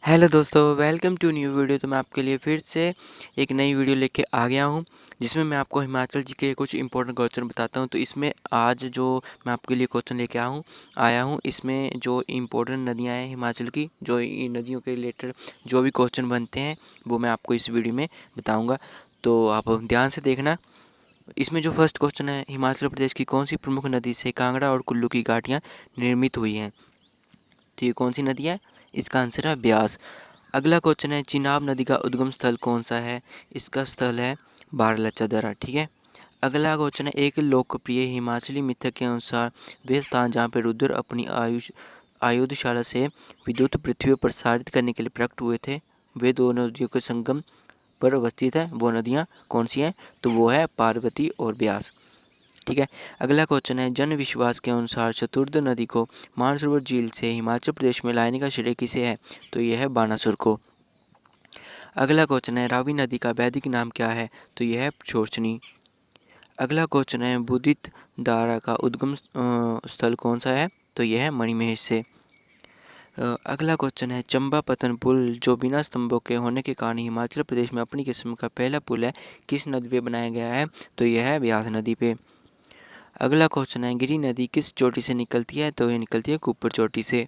Hello दोस्तों, welcome to new video. तो मैं आपके लिए फिर से एक नई वीडियो लेके आ गया हूँ, जिसमें मैं आपको हिमाचल जी के कुछ इंपॉर्टेंट क्वेश्चन बताता हूँ। तो इसमें आज जो मैं आपके लिए क्वेश्चन लेके आया हूँ, इसमें जो इंपॉर्टेंट नदियाँ हैं हिमाचल की, जो इन नदियों के रिलेटेड जो भी क्वेश्चन बनते हैं वो मैं आपको इस वीडियो में बताऊँगा। तो आप ध्यान से देखना। इसमें जो फर्स्ट क्वेश्चन है, हिमाचल प्रदेश की कौन सी प्रमुख नदी से कांगड़ा और कुल्लू की घाटियाँ निर्मित हुई हैं? तो ये कौन सी नदी है? इसका आंसर है ब्यास। अगला क्वेश्चन है, चिनाब नदी का उद्गम स्थल कौन सा है? इसका स्थल है बारलाचा दर्रा। ठीक है। अगला क्वेश्चन है, एक लोकप्रिय हिमाचली मिथक के अनुसार वे स्थान जहाँ पर रुद्र अपनी आयुधशाला से विद्युत पृथ्वी पर प्रसारित करने के लिए प्रकट हुए थे, वे दो नदियों के संगम पर अवस्थित है। वो नदियाँ कौन सी हैं? तो वो है पार्वती और ब्यास। ठीक है। अगला क्वेश्चन है, जन विश्वास के अनुसार चतुर्थ नदी को मानसरोवर झील से हिमाचल प्रदेश में लाने का श्रेय किसे है? तो यह है बानासुर को। अगला क्वेश्चन है, रावी नदी का वैदिक नाम क्या है? तो यह है शोचनी। अगला क्वेश्चन है, बुदित दारा का उद्गम स्थल कौन सा है? तो यह है मणिमहेश से। अगला क्वेश्चन है, चंबा पतन पुल जो बिना स्तंभों के होने के कारण हिमाचल प्रदेश में अपनी किस्म का पहला पुल है, किस नदी पे बनाया गया है? तो यह है ब्यास नदी पे। अगला क्वेश्चन है, गिरी नदी किस चोटी से निकलती है? तो ये निकलती है कुप्पर चोटी से।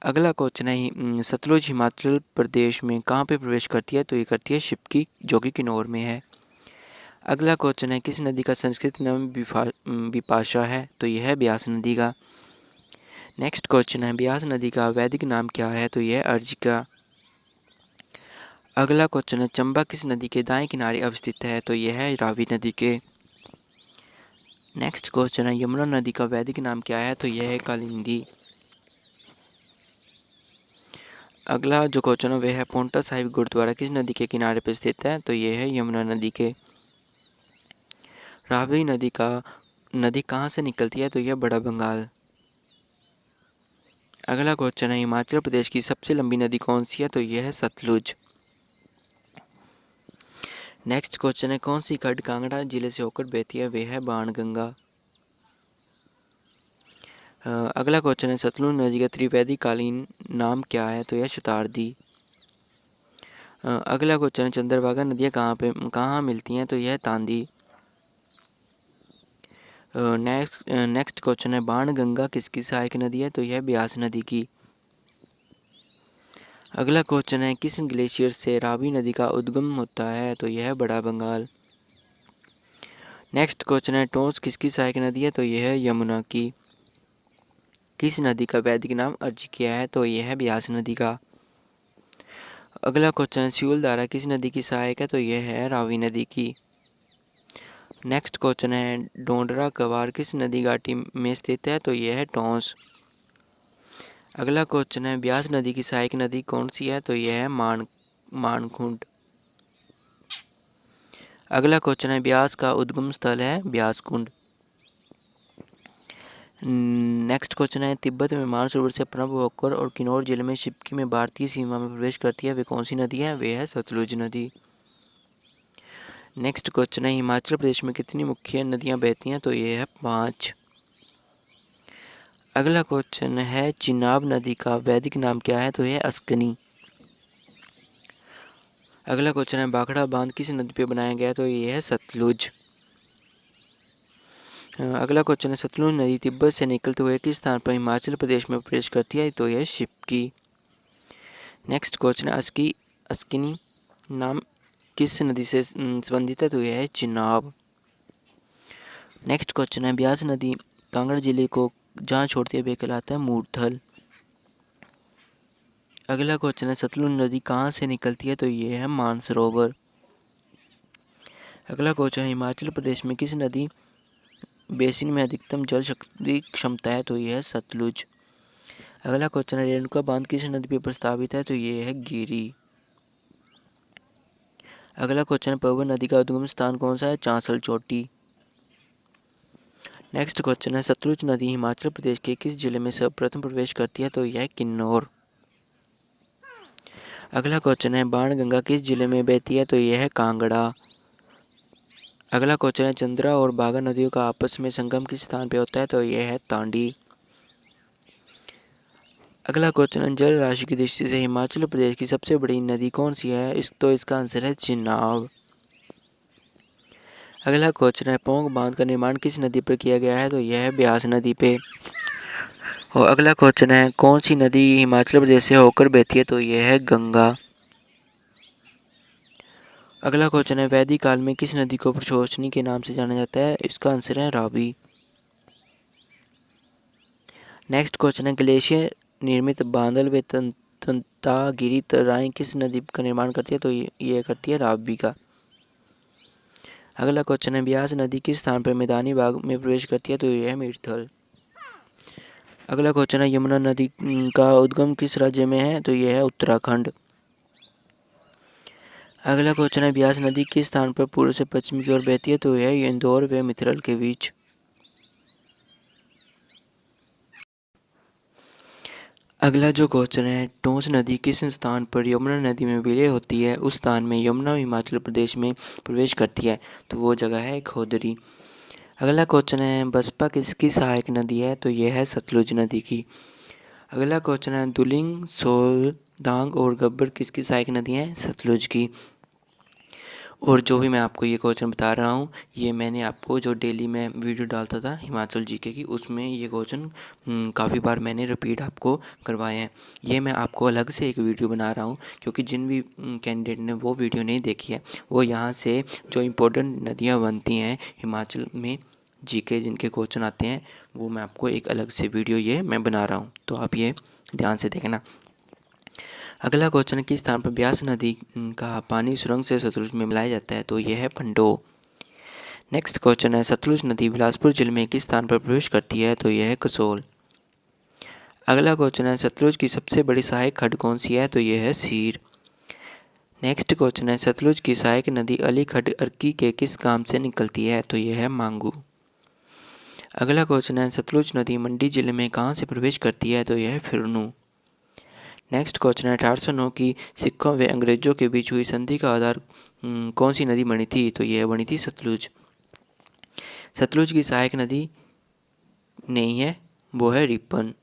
अगला क्वेश्चन है, सतलुज हिमाचल प्रदेश में कहाँ पे प्रवेश करती है? तो ये करती है शिप्की, जो कि किन्नौर में है। अगला क्वेश्चन है, किस नदी का संस्कृत नाम विपाशा है? तो यह है ब्यास नदी का। नेक्स्ट क्वेश्चन है, ब्यास नदी का वैदिक नाम क्या है? तो यह है अर्जिका। अगला क्वेश्चन है, चंबा किस नदी के दाएं किनारे अवस्थित है? तो यह है रावी नदी के। नेक्स्ट क्वेश्चन है, यमुना नदी का वैदिक नाम क्या है? तो यह है कालिंदी। अगला जो क्वेश्चन है वह है, पोंटा साहिब गुरुद्वारा किस नदी के किनारे पर स्थित है? तो यह है यमुना नदी के। रावी नदी कहाँ से निकलती है? तो यह बड़ा बंगाल। अगला क्वेश्चन है, हिमाचल प्रदेश की सबसे लंबी नदी कौन सी है? तो यह है सतलुज। नेक्स्ट क्वेश्चन है, कौन सी खड्ड कांगड़ा जिले से होकर बहती है? वह है बाणगंगा। अगला क्वेश्चन है, सतलुज नदी का त्रिवेदी कालीन नाम क्या है? तो यह शताब्दी। अगला क्वेश्चन है, चंद्रभागा नदियाँ कहाँ मिलती हैं? तो यह तांदी। नेक्स्ट क्वेश्चन है, बाणगंगा किसकी सहायक नदी है? तो यह ब्यास नदी की। अगला क्वेश्चन है, किस ग्लेशियर से रावी नदी का उद्गम होता है? तो यह है बड़ा बंगाल। नेक्स्ट क्वेश्चन है, टोंस किसकी सहायक नदी है? तो यह है यमुना की। किस नदी का वैदिक नाम अर्जिकिया है? तो यह है ब्यास नदी का। अगला क्वेश्चन है, सियूल धारा किस नदी की सहायक है? तो यह है रावी नदी की। नेक्स्ट क्वेश्चन है, डोंडरा गवार किस नदी घाटी में स्थित है? तो यह है टोंस। अगला क्वेश्चन है, ब्यास नदी की सहायक नदी कौन सी है? तो यह है मानकुंड। अगला क्वेश्चन है, ब्यास का उद्गम स्थल है ब्यासकुंड। नेक्स्ट क्वेश्चन है, तिब्बत में मानसरोवर से प्रारंभ होकर और किन्नौर जिले में शिप्की में भारतीय सीमा में प्रवेश करती है, वे कौन सी नदी है? वे है सतलुज नदी। नेक्स्ट क्वेश्चन है, हिमाचल प्रदेश में कितनी मुख्य नदियाँ बहती हैं? तो ये है 5। अगला क्वेश्चन है, चिनाब नदी का वैदिक नाम क्या है? तो यह अस्कनी। अगला क्वेश्चन है, भाखड़ा बांध किस नदी पे बनाया गया? तो यह है सतलुज। अगला क्वेश्चन है, सतलुज नदी तिब्बत से निकलते हुए किस स्थान पर हिमाचल प्रदेश में प्रवेश करती है? तो यह शिप्की। नेक्स्ट क्वेश्चन है, अस्किनी नाम किस नदी से संबंधित है? तो यह है चिनाब। नेक्स्ट क्वेश्चन है, ब्यास नदी कांगड़ा जिले को जहाँ छोड़ती है वे कहलाता है मूर्थल। अगला क्वेश्चन है, सतलुज नदी कहाँ से निकलती है? तो ये है मानसरोवर। अगला क्वेश्चन है, हिमाचल प्रदेश में किस नदी बेसिन में अधिकतम जल शक्ति क्षमता है? तो यह है सतलुज। अगला क्वेश्चन है, रेणुका बांध किस नदी पर प्रस्तावित है? तो ये है गिरी। अगला क्वेश्चन है, पवन नदी का उद्गम स्थान कौन सा है? चांसल चोटी। नेक्स्ट क्वेश्चन है, सतलुज नदी हिमाचल प्रदेश के किस जिले में सर्वप्रथम प्रवेश करती है? तो यह है किन्नौर। अगला क्वेश्चन है, बाणगंगा किस जिले में बहती है? तो यह है कांगड़ा। अगला क्वेश्चन है, चंद्रा और भागा नदियों का आपस में संगम किस स्थान पे होता है? तो यह है तांडी। अगला क्वेश्चन है, जल राशि की दृष्टि से हिमाचल प्रदेश की सबसे बड़ी नदी कौन सी है? इसका आंसर है चिनाब। अगला क्वेश्चन है, पोंग बांध का निर्माण किस नदी पर किया गया है? तो यह है ब्यास नदी पे। और अगला क्वेश्चन है, कौन सी नदी हिमाचल प्रदेश से होकर बहती है? तो यह है गंगा। अगला क्वेश्चन है, वैदिक काल में किस नदी को प्रशोषणी के नाम से जाना जाता है? इसका आंसर है रावी। नेक्स्ट क्वेश्चन है, ग्लेशियर निर्मित बादल व तंतागिरी तराई किस नदी का निर्माण करती है? तो ये करती है रावी का। अगला क्वेश्चन है, ब्यास नदी किस स्थान पर मैदानी भाग में प्रवेश करती है? तो यह है मीरथल। अगला क्वेश्चन है, यमुना नदी का उद्गम किस राज्य में है? तो यह है उत्तराखंड। अगला क्वेश्चन है, ब्यास नदी किस स्थान पर पूर्व से पश्चिम की ओर बहती है? तो यह है इंदौर व मित्रल के बीच। अगला जो क्वेश्चन है, टोंस नदी किस स्थान पर यमुना नदी में विलय होती है? उस स्थान में यमुना हिमाचल प्रदेश में प्रवेश करती है, तो वो जगह है खोदरी। अगला क्वेश्चन है, बसपा किसकी सहायक नदी है? तो यह है सतलुज नदी की। अगला क्वेश्चन है, दुलिंग, सोल, दांग और गब्बर किसकी सहायक नदी हैं? सतलुज की। और जो भी मैं आपको ये क्वेश्चन बता रहा हूँ, ये मैंने आपको जो डेली मैं वीडियो डालता था हिमाचल जीके की, उसमें ये क्वेश्चन काफ़ी बार मैंने रिपीट आपको करवाए हैं। ये मैं आपको अलग से एक वीडियो बना रहा हूँ, क्योंकि जिन भी कैंडिडेट ने वो वीडियो नहीं देखी है, वो यहाँ से जो इम्पोर्टेंट नदियाँ बनती हैं हिमाचल में जीके जिनके क्वेश्चन आते हैं, वो मैं आपको एक अलग से वीडियो ये मैं बना रहा हूँ, तो आप ये ध्यान से देखना। अगला क्वेश्चन, किस स्थान पर ब्यास नदी का पानी सुरंग से सतलुज में मिलाया जाता है? तो यह है पंडो। नेक्स्ट क्वेश्चन है, सतलुज नदी बिलासपुर जिले में किस स्थान पर प्रवेश करती है? तो यह है कसोल। अगला क्वेश्चन है, सतलुज की सबसे बड़ी सहायक खड्ड कौन सी है? तो यह है सीर। नेक्स्ट क्वेश्चन है, सतलुज की सहायक नदी अली खड्ड अर्की के किस गांव से निकलती है? तो यह है मांगू। अगला क्वेश्चन है, सतलुज नदी मंडी जिले में कहाँ से प्रवेश करती है? तो यह है फिरनू। नेक्स्ट क्वेश्चन है, 1809 की सिखों व अंग्रेजों के बीच हुई संधि का आधार कौन सी नदी बनी थी? तो यह बनी थी सतलुज। सतलुज की सहायक नदी नहीं है, वो है रिपन,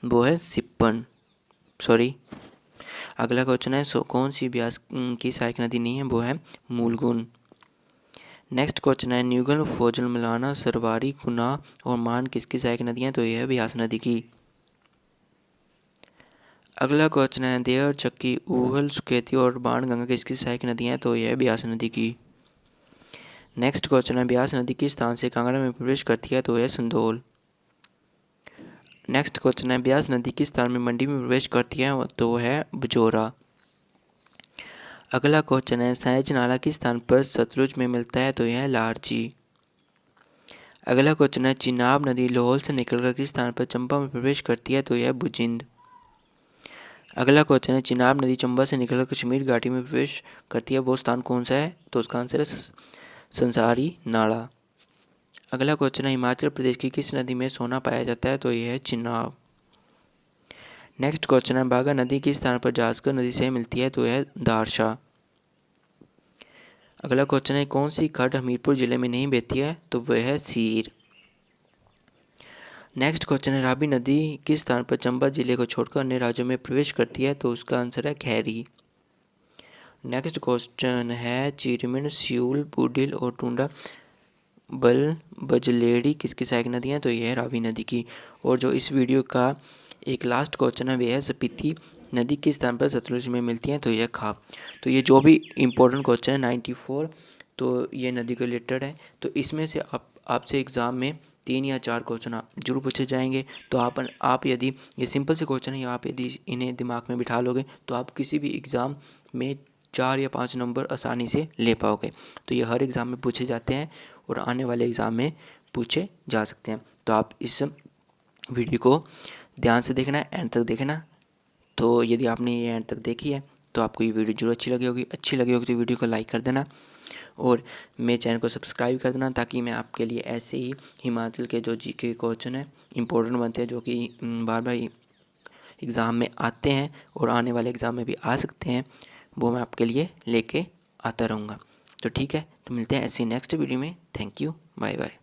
वो है सिप्पन, सॉरी। अगला क्वेश्चन है, कौन सी ब्यास की सहायक नदी नहीं है? वो है मूलगुन। नेक्स्ट क्वेश्चन है, न्यूगल, फोजल, मलाना, सरवारी, गुना और मान किसकी सहायक नदी हैं? तो यह है ब्यास नदी की। अगला क्वेश्चन है, देयर, चक्की, ऊहल, सुकेती और बाणगंगा किसकी सहायक नदी हैं? तो यह है ब्यास नदी की। नेक्स्ट क्वेश्चन है, ब्यास नदी किस स्थान से कांगड़ा में प्रवेश करती है? तो यह संधोल। नेक्स्ट क्वेश्चन है, ब्यास नदी किस स्थान में मंडी में प्रवेश करती है? तो वह है बजोरा। अगला क्वेश्चन है, सैज नाला किस स्थान पर सतलुज में मिलता है? तो यह है लारजी। अगला क्वेश्चन है, चिनाब नदी लाहौल से निकलकर किस स्थान पर चंबा में प्रवेश करती है? तो यह है बुजिंद। अगला क्वेश्चन है, चिनाब नदी चंबा से निकलकर कश्मीर घाटी में प्रवेश करती है, वो स्थान कौन सा है? तो उसका आंसर है संसारी नाड़ा। अगला क्वेश्चन है, हिमाचल प्रदेश की किस नदी में सोना पाया जाता है? तो यह है चिनाब। नेक्स्ट क्वेश्चन है, बागा नदी किस स्थान पर जासकर नदी से मिलती है? तो यह है दारशा। अगला क्वेश्चन है, कौन सी खड्ड हमीरपुर जिले में नहीं बहती है? तो वह है सीर। नेक्स्ट क्वेश्चन है, रावी नदी किस स्थान पर चंबा जिले को छोड़कर अन्य राज्यों में प्रवेश करती है? तो उसका आंसर है खैरी। नेक्स्ट क्वेश्चन है, चिरमिन, स्यूल, बूडिल और टूंडा बल बजलेड़ी किसकी सहायक नदी है? तो यह है रावी नदी की। और जो इस वीडियो का एक लास्ट क्वेश्चन है, वह है स्पीति नदी किस स्थान पर सतलुज में मिलती है? तो यह खाप। तो ये जो भी इम्पोर्टेंट क्वेश्चन है 94, तो ये नदी के रिलेटेड है। तो इसमें से आपसे एग्ज़ाम में 3 या 4 क्वेश्चन जरूर पूछे जाएंगे। तो आप यदि ये सिंपल से क्वेश्चन है, आप यदि इन्हें दिमाग में बिठा लोगे तो आप किसी भी एग्ज़ाम में 4 या 5 नंबर आसानी से ले पाओगे। तो ये हर एग्ज़ाम में पूछे जाते हैं और आने वाले एग्ज़ाम में पूछे जा सकते हैं। तो आप इस वीडियो को ध्यान से देखना, एंड तक देखना। तो यदि आपने ये एंड तक देखी है तो आपको ये वीडियो जरूर अच्छी लगी होगी तो वीडियो को लाइक कर देना और मेरे चैनल को सब्सक्राइब कर देना, ताकि मैं आपके लिए ऐसे ही हिमाचल के जो जीके क्वेश्चन है इंपॉर्टेंट बनते हैं, जो कि बार बार एग्ज़ाम में आते हैं और आने वाले एग्ज़ाम में भी आ सकते हैं, वो मैं आपके लिए लेके आता रहूँगा। तो ठीक है, तो मिलते हैं ऐसी नेक्स्ट वीडियो में। Thank you, bye bye.